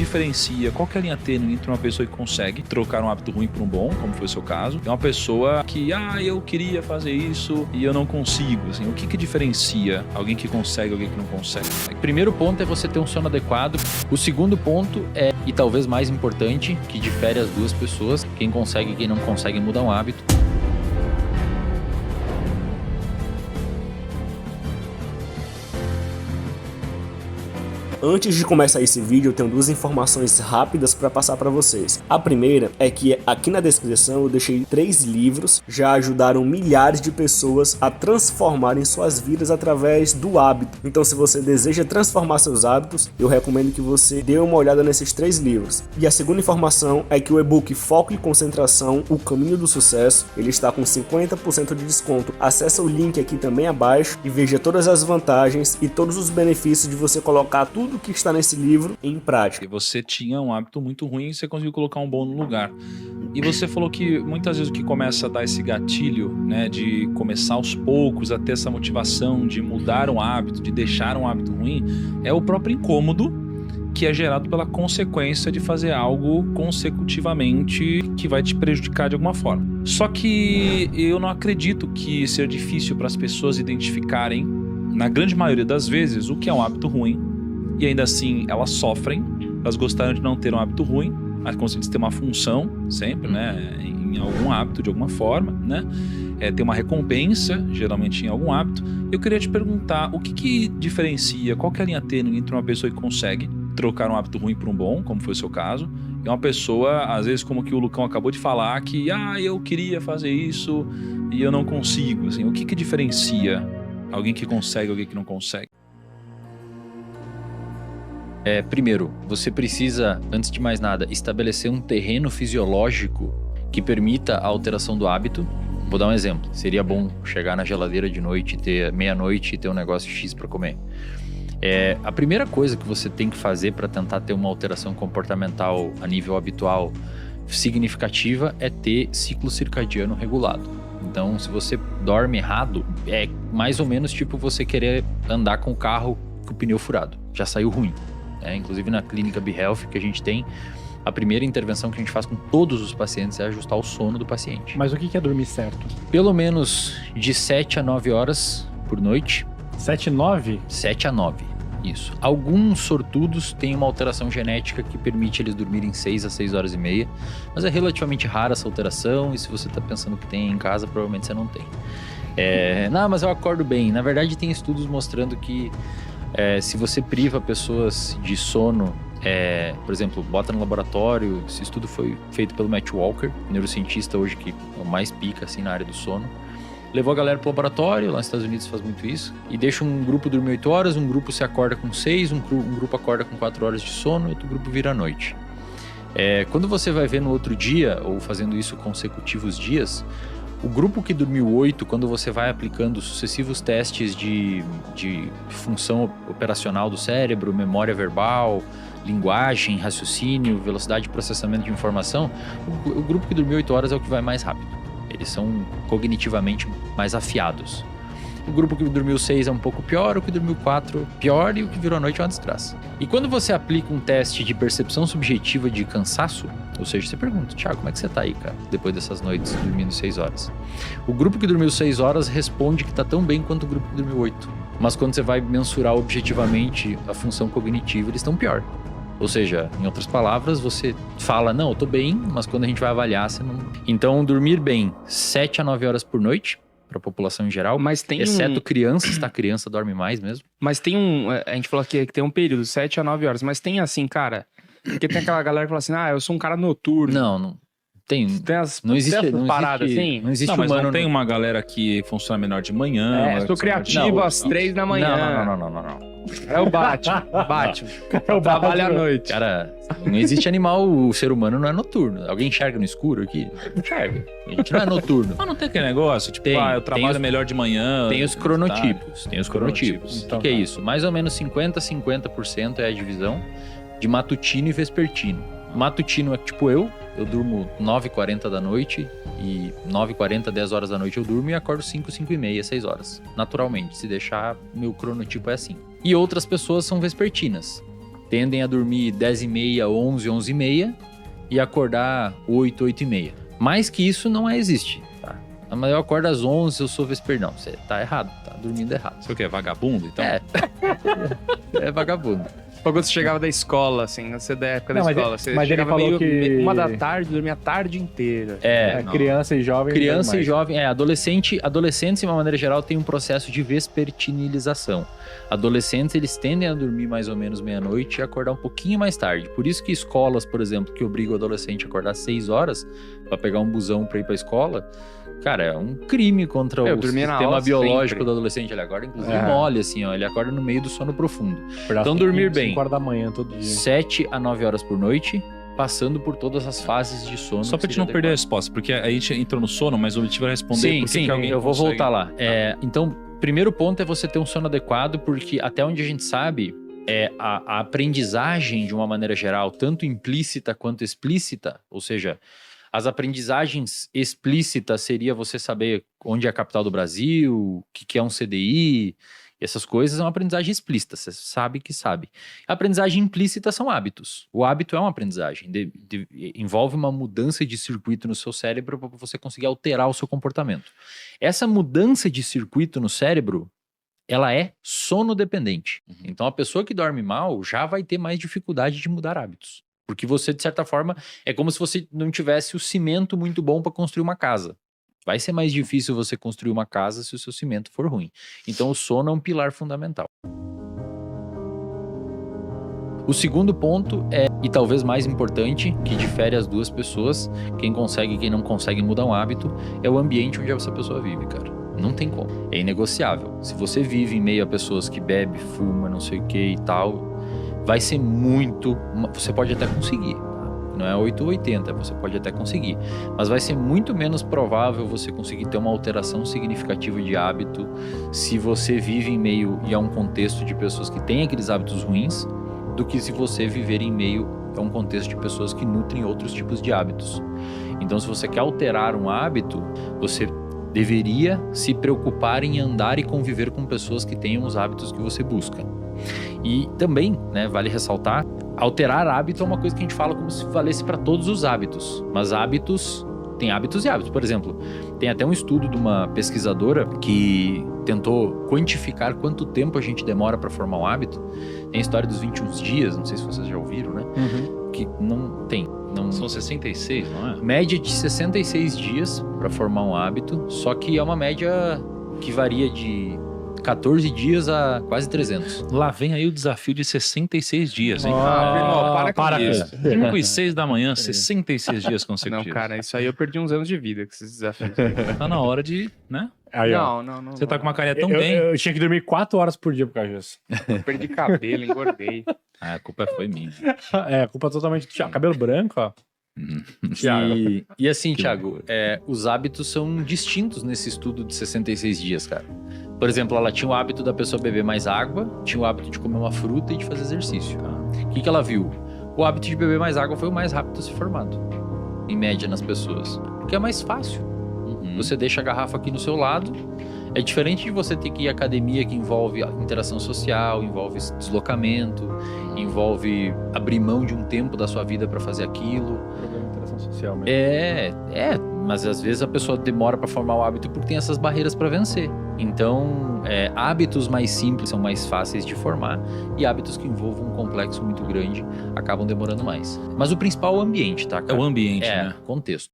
diferencia, qual que é a linha tênue entre uma pessoa que consegue trocar um hábito ruim por um bom, como foi o seu caso, e uma pessoa que, eu queria fazer isso e eu não consigo, assim, o que diferencia alguém que consegue e alguém que não consegue? O primeiro ponto é você ter um sono adequado. O segundo ponto é, e talvez mais importante, que difere as duas pessoas, quem consegue e quem não consegue mudar um hábito. Antes de começar esse vídeo, eu tenho duas informações rápidas para passar para vocês. A primeira é que aqui na descrição eu deixei 3 livros, já ajudaram milhares de pessoas a transformarem suas vidas através do hábito. Então, se você deseja transformar seus hábitos, eu recomendo que você dê uma olhada nesses 3 livros. E a segunda informação é que o e-book Foco e Concentração, O Caminho do Sucesso, ele está com 50% de desconto. Acesse o link aqui também abaixo e veja todas as vantagens e todos os benefícios de você colocar tudo que está nesse livro em prática. E você tinha um hábito muito ruim e você conseguiu colocar um bom no lugar. E você falou que muitas vezes o que começa a dar esse gatilho, né, de começar aos poucos a ter essa motivação de mudar um hábito, de deixar um hábito ruim, é o próprio incômodo que é gerado pela consequência de fazer algo consecutivamente que vai te prejudicar de alguma forma. Só que eu não acredito que seja difícil para as pessoas identificarem, na grande maioria das vezes, o que é um hábito ruim. E ainda assim, elas sofrem, elas gostariam de não ter um hábito ruim, mas conseguem ter uma função sempre, né, em algum hábito, de alguma forma, né, ter uma recompensa, geralmente em algum hábito. Eu queria te perguntar, o que diferencia, qual que é a linha tênue entre uma pessoa que consegue trocar um hábito ruim por um bom, como foi o seu caso, e uma pessoa, às vezes, como que o Lucão acabou de falar, que, eu queria fazer isso e eu não consigo, assim, o que diferencia alguém que consegue e alguém que não consegue? Primeiro, você precisa, antes de mais nada, estabelecer um terreno fisiológico que permita a alteração do hábito. Vou dar um exemplo. Seria bom chegar na geladeira de noite, ter meia-noite e ter um negócio X para comer. A primeira coisa que você tem que fazer para tentar ter uma alteração comportamental a nível habitual significativa é ter ciclo circadiano regulado. Então, se você dorme errado, é mais ou menos tipo você querer andar com o carro com o pneu furado. Já saiu ruim. Inclusive na clínica BeHealth que a gente tem, a primeira intervenção que a gente faz com todos os pacientes é ajustar o sono do paciente. Mas o que é dormir certo? Pelo menos de 7 a 9 horas por noite. 7 e 9? 7 a 9, isso. Alguns sortudos têm uma alteração genética que permite eles dormirem 6 a 6 horas e meia, mas é relativamente rara essa alteração e se você está pensando que tem em casa, provavelmente você não tem. Não, mas eu acordo bem. Na verdade, tem estudos mostrando que se você priva pessoas de sono, por exemplo, bota no laboratório, esse estudo foi feito pelo Matt Walker, neurocientista hoje que é o mais pica assim, na área do sono, levou a galera pro laboratório, lá nos Estados Unidos faz muito isso, e deixa um grupo dormir 8 horas, um grupo se acorda com 6, um grupo acorda com 4 horas de sono e outro grupo vira à noite. Quando você vai ver no outro dia, ou fazendo isso consecutivos dias, o grupo que dormiu 8, quando você vai aplicando sucessivos testes de função operacional do cérebro, memória verbal, linguagem, raciocínio, velocidade de processamento de informação, o grupo que dormiu 8 horas é o que vai mais rápido. Eles são cognitivamente mais afiados. O grupo que dormiu 6 é um pouco pior, o que dormiu 4 pior e o que virou à noite é uma desgraça. E quando você aplica um teste de percepção subjetiva de cansaço, ou seja, você pergunta, Thiago, como é que você tá aí, cara, depois dessas noites dormindo 6 horas? O grupo que dormiu 6 horas responde que tá tão bem quanto o grupo que dormiu 8. Mas quando você vai mensurar objetivamente a função cognitiva, eles estão pior. Ou seja, em outras palavras, você fala, não, eu tô bem, mas quando a gente vai avaliar, você não... Então, dormir bem 7 a 9 horas por noite, para a população em geral, mas tem exceto crianças, tá? Criança dorme mais mesmo. Mas tem a gente falou aqui que tem um período, 7 a 9 horas, mas tem assim, cara, porque tem aquela galera que fala assim, eu sou um cara noturno. Não tem não existe paradas assim. Não existe mas humano. Não tem uma galera que funciona melhor de manhã. Sou criativo às 3 da manhã. Não. É o Batman. Trabalha à noite. Cara, não existe animal, o ser humano não é noturno. Alguém enxerga no escuro aqui? Não enxerga. A gente não é noturno. Mas não tem aquele negócio, tipo, eu trabalho melhor de manhã. Tem os cronotipos. Tem os cronotipos. Então, o que é isso? Mais ou menos 50% é a divisão de matutino e vespertino. Matutino é tipo eu durmo 9h40 da noite e 9h40, 10 horas da noite eu durmo e acordo 5h30, 6 horas. Naturalmente, se deixar, meu cronotipo é assim. E outras pessoas são vespertinas. tendem a dormir 10h30, 11, 11h30 e acordar 8, 8h30. Mais que isso não existe, tá? Mas eu acordo às 11, eu sou vespertino. Você tá errado, tá dormindo errado. Você o quê? Vagabundo, então? É vagabundo. Quando você chegava da escola, assim, você da época da Não, mas escola, ele- você mas ele chegava falou que- 1h da tarde, dormia a tarde inteira. Não. Criança e jovem. Criança e normais. jovem, adolescentes, de uma maneira geral, tem um processo de vespertinilização. Adolescentes, eles tendem a dormir mais ou menos meia-noite e acordar um pouquinho mais tarde. Por isso que escolas, por exemplo, que obrigam o adolescente a acordar 6 horas para pegar um busão para ir para a escola, cara, é um crime contra Eu o dormia na sistema aula biológico sempre. do adolescente. Ele acorda, inclusive, É. mole, assim, ó. Ele acorda no meio do sono profundo. Acordar Então, dormir bem. 5 horas da manhã todo dia. 7 a 9 horas por noite, passando por todas as fases de sono. Só pra que gente não seria perder a adequado. resposta, porque a gente entrou no sono, mas o objetivo era responder Sim, por que sim, que alguém eu vou consegue- voltar lá. Então, primeiro ponto é você ter um sono adequado, porque até onde a gente sabe, a aprendizagem, de uma maneira geral, tanto implícita quanto explícita, ou seja, as aprendizagens explícitas seria você saber onde é a capital do Brasil, o que é um CDI, essas coisas é uma aprendizagem explícita, você sabe que sabe. A aprendizagem implícita são hábitos. O hábito é uma aprendizagem, envolve uma mudança de circuito no seu cérebro para você conseguir alterar o seu comportamento. Essa mudança de circuito no cérebro, ela é sono-dependente. Então, a pessoa que dorme mal já vai ter mais dificuldade de mudar hábitos. Porque você, de certa forma, é como se você não tivesse o cimento muito bom para construir uma casa. Vai ser mais difícil você construir uma casa se o seu cimento for ruim. Então, o sono é um pilar fundamental. O segundo ponto e talvez mais importante, que difere as duas pessoas, quem consegue e quem não consegue mudar um hábito, é o ambiente onde essa pessoa vive, cara. Não tem como. É inegociável. Se você vive em meio a pessoas que bebe, fuma, não sei o que e tal, vai ser muito... Você pode até conseguir, tá? Não é 8 ou 80, você pode até conseguir. Mas vai ser muito menos provável você conseguir ter uma alteração significativa de hábito se você vive em meio e a um contexto de pessoas que têm aqueles hábitos ruins, do que se você viver em meio a um contexto de pessoas que nutrem outros tipos de hábitos. Então, se você quer alterar um hábito, você deveria se preocupar em andar e conviver com pessoas que tenham os hábitos que você busca. E também, né, vale ressaltar, alterar hábito é uma coisa que a gente fala como se valesse para todos os hábitos, mas tem hábitos e hábitos. Por exemplo, tem até um estudo de uma pesquisadora que tentou quantificar quanto tempo a gente demora para formar um hábito. Tem a história dos 21 dias, não sei se vocês já ouviram, né? Que não tem. São 66, não é? Média de 66 dias para formar um hábito, só que é uma média que varia de 14 dias a quase 300. Lá vem aí o desafio de 66 dias, hein? Primo, para com isso. 5 e 6 da manhã, 66 dias Não, consecutivos. cara, isso aí eu perdi uns anos de vida com esses desafios. Tá na hora de, né? Aí, ó. Não. Você tá com uma carinha tão eu, bem. eu tinha que dormir 4 horas por dia por causa disso. Perdi cabelo, engordei. Ah, a culpa foi minha. É, culpa totalmente do Thiago. Cabelo branco, ó. Thiago. E assim, Thiago, os hábitos são distintos nesse estudo de 66 dias, cara. Por exemplo, ela tinha o hábito da pessoa beber mais água, tinha o hábito de comer uma fruta e de fazer exercício. O que ela viu? O hábito de beber mais água foi o mais rápido a ser formado, em média, nas pessoas. Porque é mais fácil. Você deixa a garrafa aqui no seu lado. É diferente de você ter que ir à academia, que envolve interação social, envolve deslocamento, envolve abrir mão de um tempo da sua vida para fazer aquilo. Problema de interação social mesmo. Mas às vezes a pessoa demora para formar o hábito porque tem essas barreiras para vencer. Então, hábitos mais simples são mais fáceis de formar e hábitos que envolvam um complexo muito grande acabam demorando mais. Mas o principal é o ambiente, tá, É cara? o ambiente, né? Contexto.